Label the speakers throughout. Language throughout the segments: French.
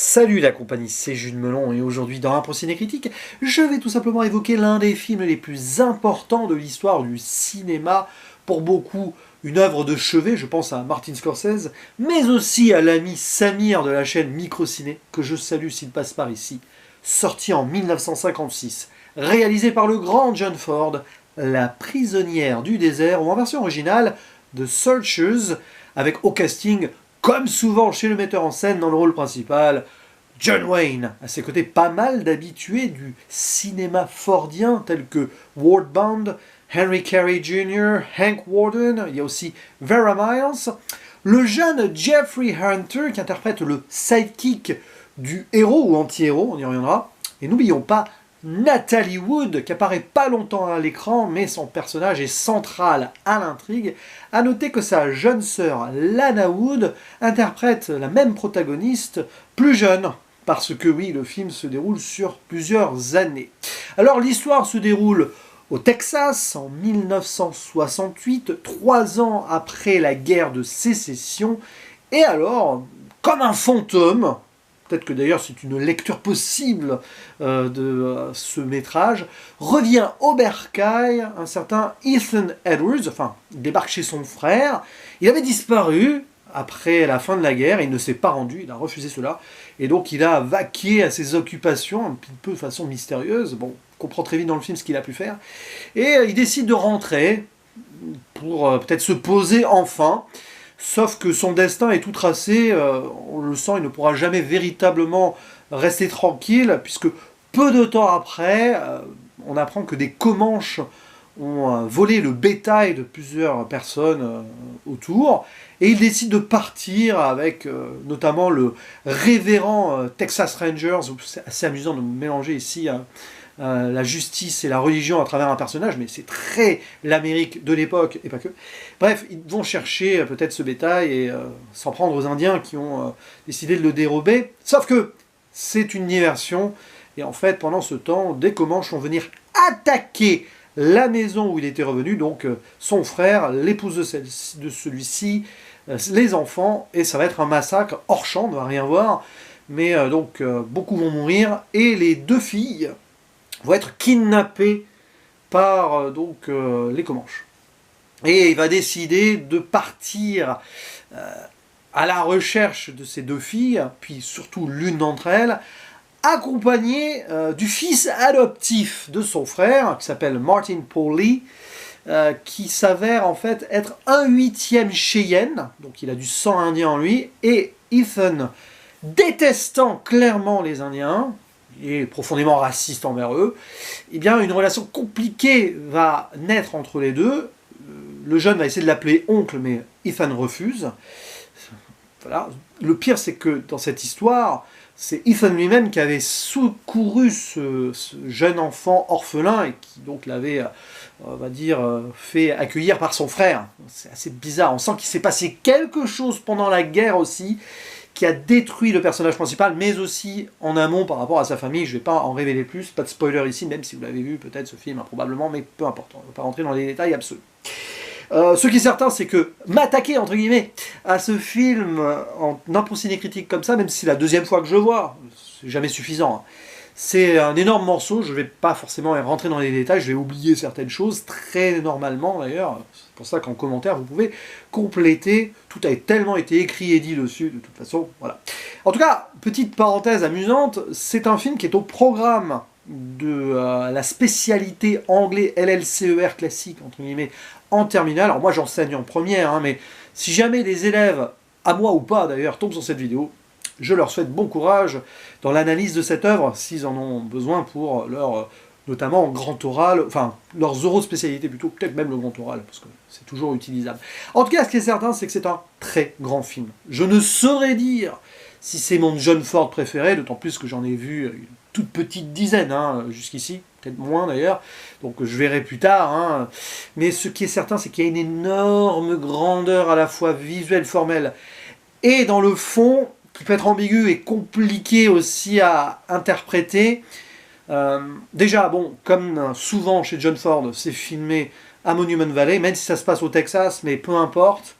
Speaker 1: Salut la compagnie, c'est Jules Melon et aujourd'hui dans un procédé critique, je vais tout simplement évoquer l'un des films les plus importants de l'histoire du cinéma. Pour beaucoup, une œuvre de chevet, je pense à Martin Scorsese, mais aussi à l'ami Samir de la chaîne Microciné, que je salue s'il passe par ici. Sorti en 1956, réalisé par le grand John Ford, La prisonnière du désert, ou en version originale, The Searchers, avec au casting comme souvent chez le metteur en scène dans le rôle principal, John Wayne. À ses côtés, pas mal d'habitués du cinéma fordien tels que Ward Bond, Henry Carey Jr., Hank Warden, il y a aussi Vera Miles, le jeune Jeffrey Hunter qui interprète le sidekick du héros ou anti-héros, on y reviendra, et n'oublions pas Natalie Wood, qui apparaît pas longtemps à l'écran, mais son personnage est central à l'intrigue. A noter que sa jeune sœur, Lana Wood, interprète la même protagoniste, plus jeune, parce que oui, le film se déroule sur plusieurs années. Alors l'histoire se déroule au Texas, en 1968, 3 ans après la guerre de sécession, et alors, comme un fantôme, peut-être que d'ailleurs c'est une lecture possible de ce métrage, revient au bercail un certain Ethan Edwards, enfin, il débarque chez son frère, il avait disparu après la fin de la guerre, il ne s'est pas rendu, il a refusé cela, et donc il a vaqué à ses occupations, un petit peu de façon mystérieuse, bon, on comprend très vite dans le film ce qu'il a pu faire, et il décide de rentrer, pour peut-être se poser enfin. Sauf que son destin est tout tracé, on le sent, il ne pourra jamais véritablement rester tranquille, puisque peu de temps après, on apprend que des Comanches ont volé le bétail de plusieurs personnes autour, et il décide de partir avec notamment le révérend Texas Rangers. C'est assez amusant de mélanger ici la justice et la religion à travers un personnage, mais c'est très l'Amérique de l'époque, et pas que. Bref, ils vont chercher peut-être ce bétail et s'en prendre aux Indiens qui ont décidé de le dérober. Sauf que c'est une diversion, et en fait, pendant ce temps, des Comanches vont venir attaquer la maison où il était revenu, donc son frère, l'épouse de celui-ci, les enfants, et ça va être un massacre hors champ, on ne va rien voir, mais donc beaucoup vont mourir, et les deux filles vont être kidnappées par les Comanches. Et il va décider de partir à la recherche de ces deux filles, puis surtout l'une d'entre elles, accompagnée du fils adoptif de son frère, qui s'appelle Martin Pauly, qui s'avère en fait être un 8e Cheyenne, donc il a du sang indien en lui, et Ethan, détestant clairement les Indiens, et profondément raciste envers eux, eh bien une relation compliquée va naître entre les deux. Le jeune va essayer de l'appeler oncle, mais Ethan refuse. Voilà. Le pire, c'est que dans cette histoire, c'est Ethan lui-même qui avait secouru ce jeune enfant orphelin et qui donc l'avait, on va dire, fait accueillir par son frère. C'est assez bizarre. On sent qu'il s'est passé quelque chose pendant la guerre aussi, qui a détruit le personnage principal, mais aussi en amont par rapport à sa famille. Je ne vais pas en révéler plus, pas de spoiler ici, même si vous l'avez vu peut-être ce film, probablement, mais peu importe, on ne va pas rentrer dans les détails absolus. Ce qui est certain, c'est que m'attaquer, entre guillemets, à ce film en un ciné critique comme ça, même si c'est la deuxième fois que je le vois, c'est jamais suffisant. C'est un énorme morceau, je ne vais pas forcément rentrer dans les détails, je vais oublier certaines choses, très normalement d'ailleurs. C'est pour ça qu'en commentaire, vous pouvez compléter. Tout a tellement été écrit et dit dessus, de toute façon, voilà. En tout cas, petite parenthèse amusante, c'est un film qui est au programme de la spécialité anglais LLCER classique, entre guillemets, en terminale. Alors moi j'enseigne en première, hein, mais si jamais des élèves, à moi ou pas d'ailleurs, tombent sur cette vidéo, je leur souhaite bon courage dans l'analyse de cette œuvre, s'ils en ont besoin pour leur, notamment grand oral, enfin leurs euro-spécialités plutôt, peut-être même le grand oral, parce que c'est toujours utilisable. En tout cas, ce qui est certain, c'est que c'est un très grand film. Je ne saurais dire si c'est mon John Ford préféré, d'autant plus que j'en ai vu une toute petite dizaine jusqu'ici, peut-être moins d'ailleurs, donc je verrai plus tard. Hein. Mais ce qui est certain, c'est qu'il y a une énorme grandeur à la fois visuelle, formelle, et dans le fond, qui peut être ambigu et compliqué aussi à interpréter. Déjà, bon, comme souvent chez John Ford, c'est filmé à Monument Valley, même si ça se passe au Texas, mais peu importe.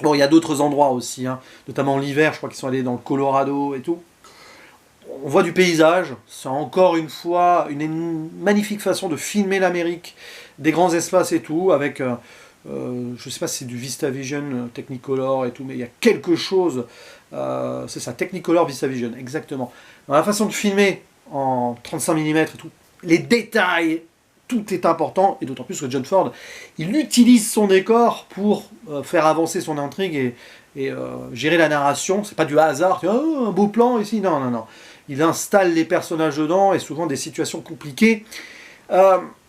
Speaker 1: Bon, il y a d'autres endroits aussi, hein, notamment l'hiver, je crois qu'ils sont allés dans le Colorado et tout. on voit du paysage, c'est encore une fois une magnifique façon de filmer l'Amérique, des grands espaces et tout, avec, je sais pas si c'est du VistaVision, Technicolor et tout, mais il y a quelque chose, c'est ça, Technicolor, VistaVision, exactement. Dans la façon de filmer en 35 mm et tout, les détails, tout est important, et d'autant plus que John Ford, il utilise son décor pour faire avancer son intrigue et gérer la narration. C'est pas du hasard, oh, un beau plan ici, non, non, non. Il installe les personnages dedans, et souvent des situations compliquées.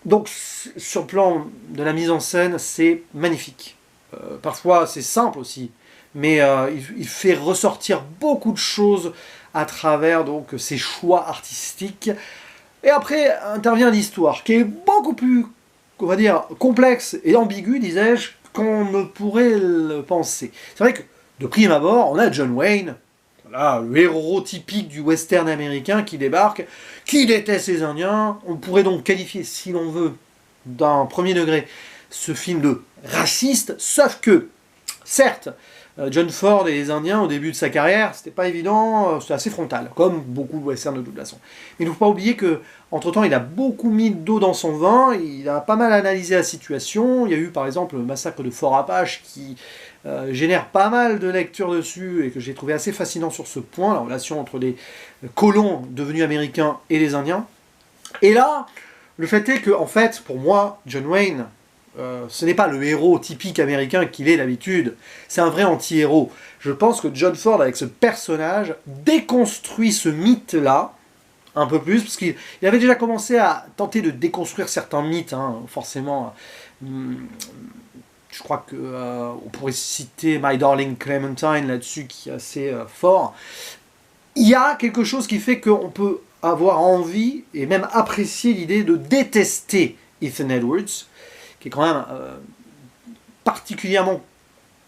Speaker 1: Donc, sur le plan de la mise en scène, c'est magnifique. Parfois, c'est simple aussi, mais il fait ressortir beaucoup de choses à travers donc ses choix artistiques. Et après intervient l'histoire, qui est beaucoup plus, on va dire, complexe et ambiguë, disais-je, qu'on ne pourrait le penser. C'est vrai que, de prime abord, on a John Wayne, voilà, le héros typique du western américain qui débarque, qui déteste les Indiens. On pourrait donc qualifier, si l'on veut, d'un premier degré, ce film de raciste, sauf que, certes, John Ford et les Indiens, au début de sa carrière, c'était pas évident, c'était assez frontal, comme beaucoup de westerns de toute façon. Mais il ne faut pas oublier que, entre-temps, il a beaucoup mis d'eau dans son vin, il a pas mal analysé la situation. Il y a eu, par exemple, le massacre de Fort Apache qui génère pas mal de lectures dessus et que j'ai trouvé assez fascinant sur ce point, la relation entre les colons devenus américains et les Indiens. Et là, le fait est que, en fait, pour moi, John Wayne, ce n'est pas le héros typique américain qu'il est d'habitude, c'est un vrai anti-héros. Je pense que John Ford, avec ce personnage, déconstruit ce mythe-là, un peu plus, parce qu'il avait déjà commencé à tenter de déconstruire certains mythes, hein, forcément. Je crois que on pourrait citer My Darling Clementine là-dessus, qui est assez fort. Il y a quelque chose qui fait qu'on peut avoir envie, et même apprécier l'idée de détester Ethan Edwards, qui est quand même particulièrement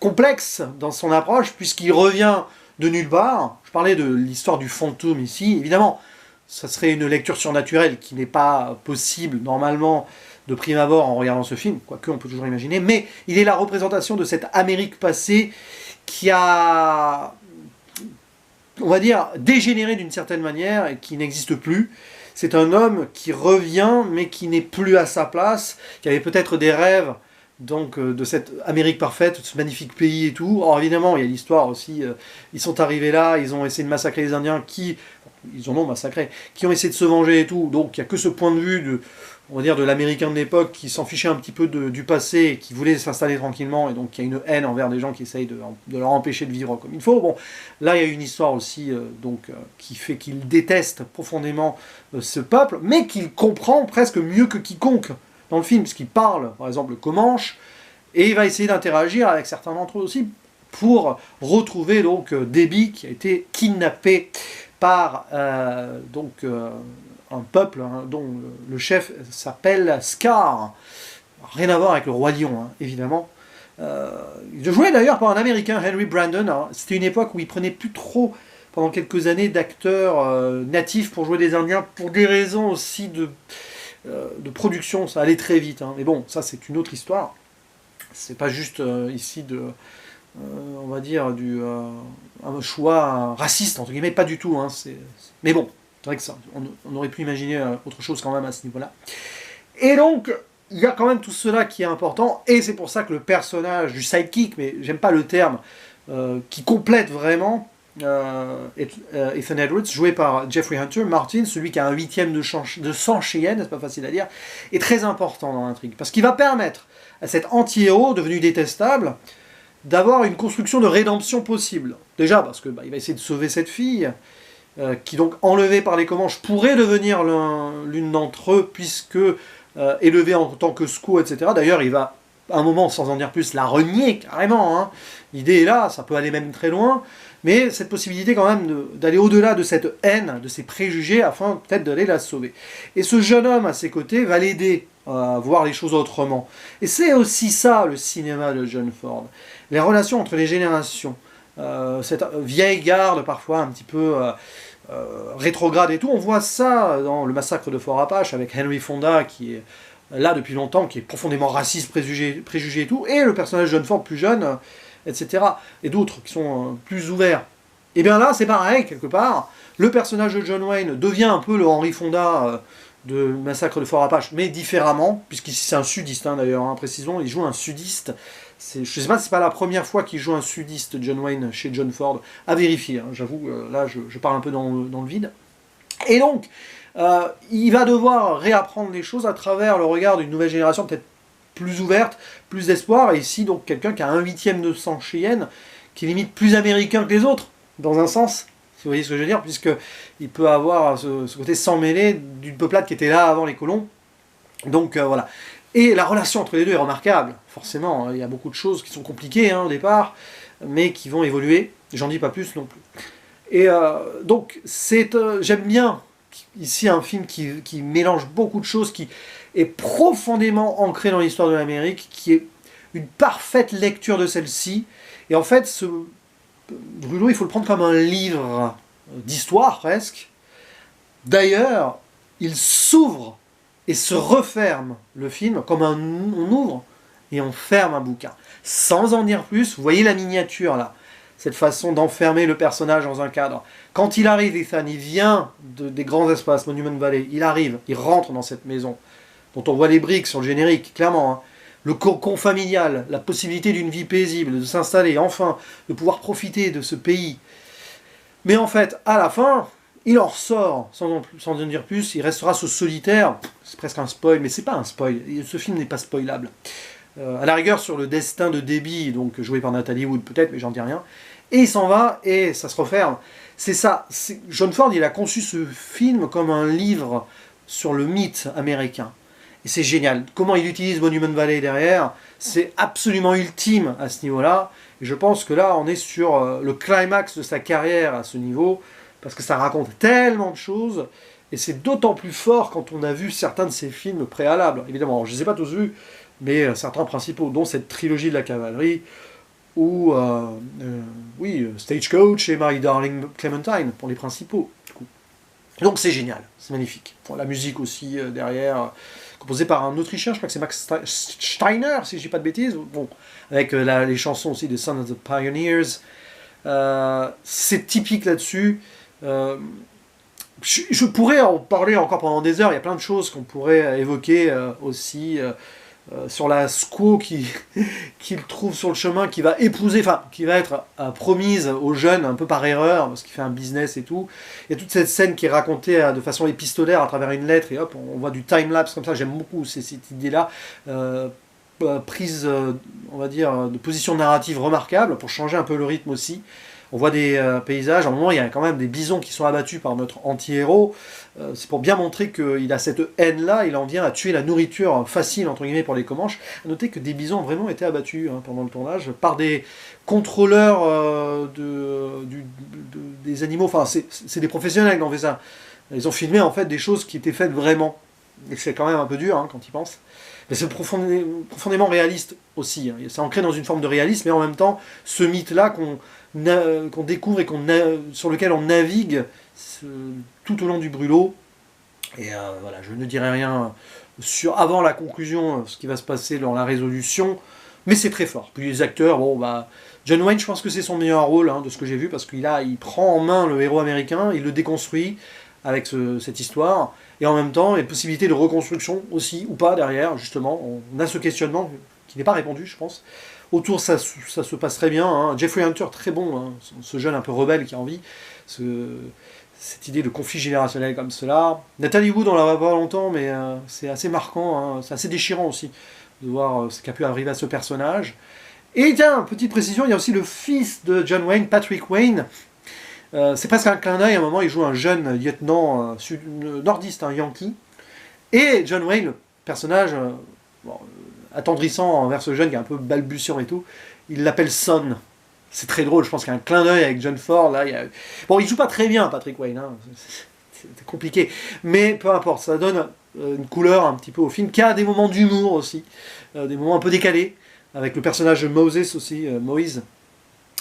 Speaker 1: complexe dans son approche, puisqu'il revient de nulle part. Je parlais de l'histoire du fantôme ici. Évidemment, ça serait une lecture surnaturelle qui n'est pas possible, normalement, de prime abord en regardant ce film, quoique on peut toujours imaginer, mais il est la représentation de cette Amérique passée qui a, on va dire, dégénéré d'une certaine manière et qui n'existe plus. C'est un homme qui revient, mais qui n'est plus à sa place, qui avait peut-être des rêves donc, de cette Amérique parfaite, de ce magnifique pays et tout. Alors évidemment, il y a l'histoire aussi, ils sont arrivés là, ils ont essayé de massacrer les Indiens, ils en ont massacré, qui ont essayé de se venger et tout. Donc il n'y a que ce point de vue on va dire, de l'Américain de l'époque qui s'en fichait un petit peu du passé et qui voulait s'installer tranquillement, et donc il y a une haine envers des gens qui essayent de leur empêcher de vivre comme il faut. Bon, là il y a une histoire aussi qui fait qu'il déteste profondément ce peuple, mais qu'il comprend presque mieux que quiconque dans le film, parce qu'il parle, par exemple, le Comanche, et il va essayer d'interagir avec certains d'entre eux aussi pour retrouver donc Debbie, qui a été kidnappée par un peuple dont le chef s'appelle Scar. Rien à voir avec le Roi Lion, hein, évidemment. Il jouait d'ailleurs par un Américain, Henry Brandon. C'était une époque où il prenait plus trop, pendant quelques années, d'acteurs natifs pour jouer des Indiens, pour des raisons aussi de production. Ça allait très vite, hein. Mais bon, ça c'est une autre histoire. C'est pas juste ici on va dire, un choix raciste, entre guillemets, pas du tout. Hein, mais bon, c'est vrai que ça, on aurait pu imaginer autre chose quand même à ce niveau-là. Et donc, il y a quand même tout cela qui est important, et c'est pour ça que le personnage du sidekick, mais j'aime pas le terme, qui complète vraiment Ethan Edwards, joué par Jeffrey Hunter, Martin, celui qui a un 8e de sang Cheyenne, c'est pas facile à dire, est très important dans l'intrigue, parce qu'il va permettre à cet anti-héros, devenu détestable, d'avoir une construction de rédemption possible. Déjà, parce que il va essayer de sauver cette fille, qui donc, enlevée par les Comanches, pourrait devenir l'une d'entre eux, puisque élevée en tant que squaw, etc. D'ailleurs, il va, à un moment, sans en dire plus, la renier carrément. Hein. L'idée est là, ça peut aller même très loin, mais cette possibilité quand même d'aller au-delà de cette haine, de ces préjugés, afin peut-être d'aller la sauver. Et ce jeune homme à ses côtés va l'aider à voir les choses autrement. Et c'est aussi ça, le cinéma de John Ford. Les relations entre les générations. Cette vieille garde, parfois un petit peu rétrograde et tout. On voit ça dans le massacre de Fort Apache, avec Henry Fonda, qui est là depuis longtemps, qui est profondément raciste, préjugé et tout. Et le personnage de John Ford plus jeune, etc. Et d'autres qui sont plus ouverts. Et bien là, c'est pareil, quelque part. Le personnage de John Wayne devient un peu le Henry Fonda de Massacre de Fort Apache, mais différemment, puisqu'ici c'est un sudiste, hein, d'ailleurs, hein, précisons, il joue un sudiste. Je sais pas, c'est pas la première fois qu'il joue un sudiste, John Wayne, chez John Ford, à vérifier, hein, j'avoue, là je parle un peu dans le vide. Et donc, il va devoir réapprendre les choses à travers le regard d'une nouvelle génération, peut-être plus ouverte, plus d'espoir, et ici, donc, quelqu'un qui a 1/8 de sang Cheyenne, qui est limite plus américain que les autres, dans un sens, si vous voyez ce que je veux dire, puisqu'il peut avoir ce côté sans mêlé d'une peuplade qui était là avant les colons. Donc voilà. Et la relation entre les deux est remarquable, forcément. Il y a beaucoup de choses qui sont compliquées hein, au départ, mais qui vont évoluer. J'en dis pas plus non plus. Et donc, j'aime bien ici un film qui mélange beaucoup de choses, qui est profondément ancré dans l'histoire de l'Amérique, qui est une parfaite lecture de celle-ci. Et en fait, ce Brûlot, il faut le prendre comme un livre d'histoire presque. D'ailleurs, il s'ouvre et se referme le film comme on ouvre et on ferme un bouquin. Sans en dire plus, vous voyez la miniature là, cette façon d'enfermer le personnage dans un cadre. Quand il arrive, Ethan, il vient des grands espaces, Monument Valley, il arrive, il rentre dans cette maison, dont on voit les briques sur le générique, clairement, hein. Le cocon familial, la possibilité d'une vie paisible, de s'installer, enfin, de pouvoir profiter de ce pays. Mais en fait, à la fin, il en ressort, sans en dire plus, il restera ce solitaire, c'est presque un spoil, mais c'est pas un spoil, ce film n'est pas spoilable. À la rigueur, sur le destin de Debbie, donc joué par Natalie Wood peut-être, mais j'en dis rien, et il s'en va, et ça se referme. C'est ça, John Ford, il a conçu ce film comme un livre sur le mythe américain. Et c'est génial. Comment il utilise Monument Valley derrière, c'est absolument ultime à ce niveau-là. Et je pense que là, on est sur le climax de sa carrière à ce niveau, parce que ça raconte tellement de choses, et c'est d'autant plus fort quand on a vu certains de ses films préalables. Évidemment, je ne les ai pas tous vus, mais certains principaux, dont cette trilogie de la cavalerie, ou, oui, Stagecoach et My Darling Clementine, pour les principaux. Du coup. Donc c'est génial, c'est magnifique. Bon, la musique aussi derrière... composé par un Autrichien, je crois que c'est Max Steiner, si je dis pas de bêtises, bon, avec les chansons aussi de Son of the Pioneers. C'est typique là-dessus. Je pourrais en parler encore pendant des heures, il y a plein de choses qu'on pourrait évoquer aussi sur la squaw qu'il trouve sur le chemin, qui va épouser, enfin, qui va être promise aux jeunes un peu par erreur, parce qu'il fait un business et tout. Il y a toute cette scène qui est racontée de façon épistolaire à travers une lettre, et hop, on voit du time-lapse comme ça, j'aime beaucoup cette idée-là. Prise, on va dire, de position narrative remarquable, pour changer un peu le rythme aussi. On voit des paysages, à un moment il y a quand même des bisons qui sont abattus par notre anti-héros, c'est pour bien montrer qu'il a cette haine-là, il en vient à tuer la nourriture facile, entre guillemets, pour les Comanches. À noter que des bisons ont vraiment été abattus hein, pendant le tournage, par des contrôleurs des animaux, enfin c'est des professionnels qui ont fait ça. Ils ont filmé en fait des choses qui étaient faites vraiment, et c'est quand même un peu dur hein, quand ils pensent. Mais c'est profondément réaliste aussi, hein. C'est ancré dans une forme de réalisme, mais en même temps, ce mythe-là qu'on découvre et sur lequel on navigue tout au long du Brûlot. Et voilà, je ne dirai rien avant la conclusion, ce qui va se passer dans la résolution, mais c'est très fort. Puis les acteurs, bon bah, John Wayne, je pense que c'est son meilleur rôle hein, de ce que j'ai vu, parce qu'il prend en main le héros américain, il le déconstruit avec cette histoire, et en même temps, il y a une possibilité de reconstruction aussi, ou pas derrière, justement. On a ce questionnement qui n'est pas répondu, je pense. Autour, ça se passe très bien. Hein. Jeffrey Hunter, très bon, hein, ce jeune un peu rebelle qui a envie. Cette idée de conflit générationnel comme cela. Natalie Wood, on la voit pas longtemps, mais c'est assez marquant, hein, c'est assez déchirant aussi de voir ce qui a pu arriver à ce personnage. Et tiens, petite précision, il y a aussi le fils de John Wayne, Patrick Wayne. C'est presque un clin d'œil, à un moment il joue un jeune lieutenant nordiste, un yankee. Et John Wayne, le personnage attendrissant envers ce jeune qui est un peu balbutiant et tout, il l'appelle Son. C'est très drôle, je pense qu'il y a un clin d'œil avec John Ford. Là, bon, il joue pas très bien, Patrick Wayne, hein. C'est compliqué, mais peu importe, ça donne une couleur un petit peu au film, qui a des moments d'humour aussi, des moments un peu décalés, avec le personnage de Moses aussi, Moïse,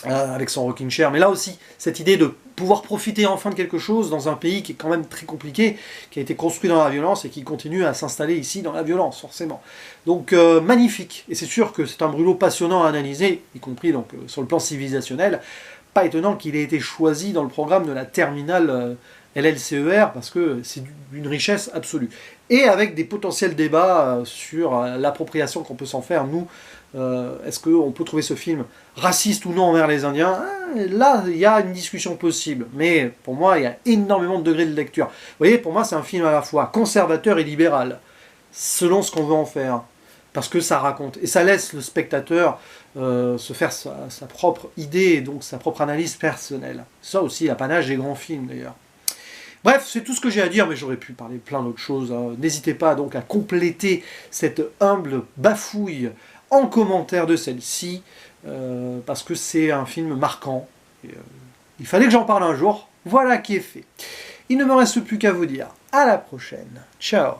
Speaker 1: avec son rocking chair. Mais là aussi, cette idée de pouvoir profiter enfin de quelque chose dans un pays qui est quand même très compliqué, qui a été construit dans la violence et qui continue à s'installer ici dans la violence, forcément. Donc magnifique. Et c'est sûr que c'est un Brûlot passionnant à analyser, y compris donc, sur le plan civilisationnel, pas étonnant qu'il ait été choisi dans le programme de la terminale LLCER, parce que c'est d'une richesse absolue. Et avec des potentiels débats sur l'appropriation qu'on peut s'en faire, nous, est-ce qu'on peut trouver ce film raciste ou non envers les Indiens? Là, il y a une discussion possible, mais pour moi, il y a énormément de degrés de lecture. Vous voyez, pour moi, c'est un film à la fois conservateur et libéral, selon ce qu'on veut en faire, parce que ça raconte, et ça laisse le spectateur se faire sa propre idée, donc sa propre analyse personnelle. Ça aussi, l'apanage des grands films, d'ailleurs. Bref, c'est tout ce que j'ai à dire, mais j'aurais pu parler plein d'autres choses. N'hésitez pas donc à compléter cette humble bafouille en commentaire de celle-ci, parce que c'est un film marquant. Et, il fallait que j'en parle un jour. Voilà qui est fait. Il ne me reste plus qu'à vous dire à la prochaine. Ciao.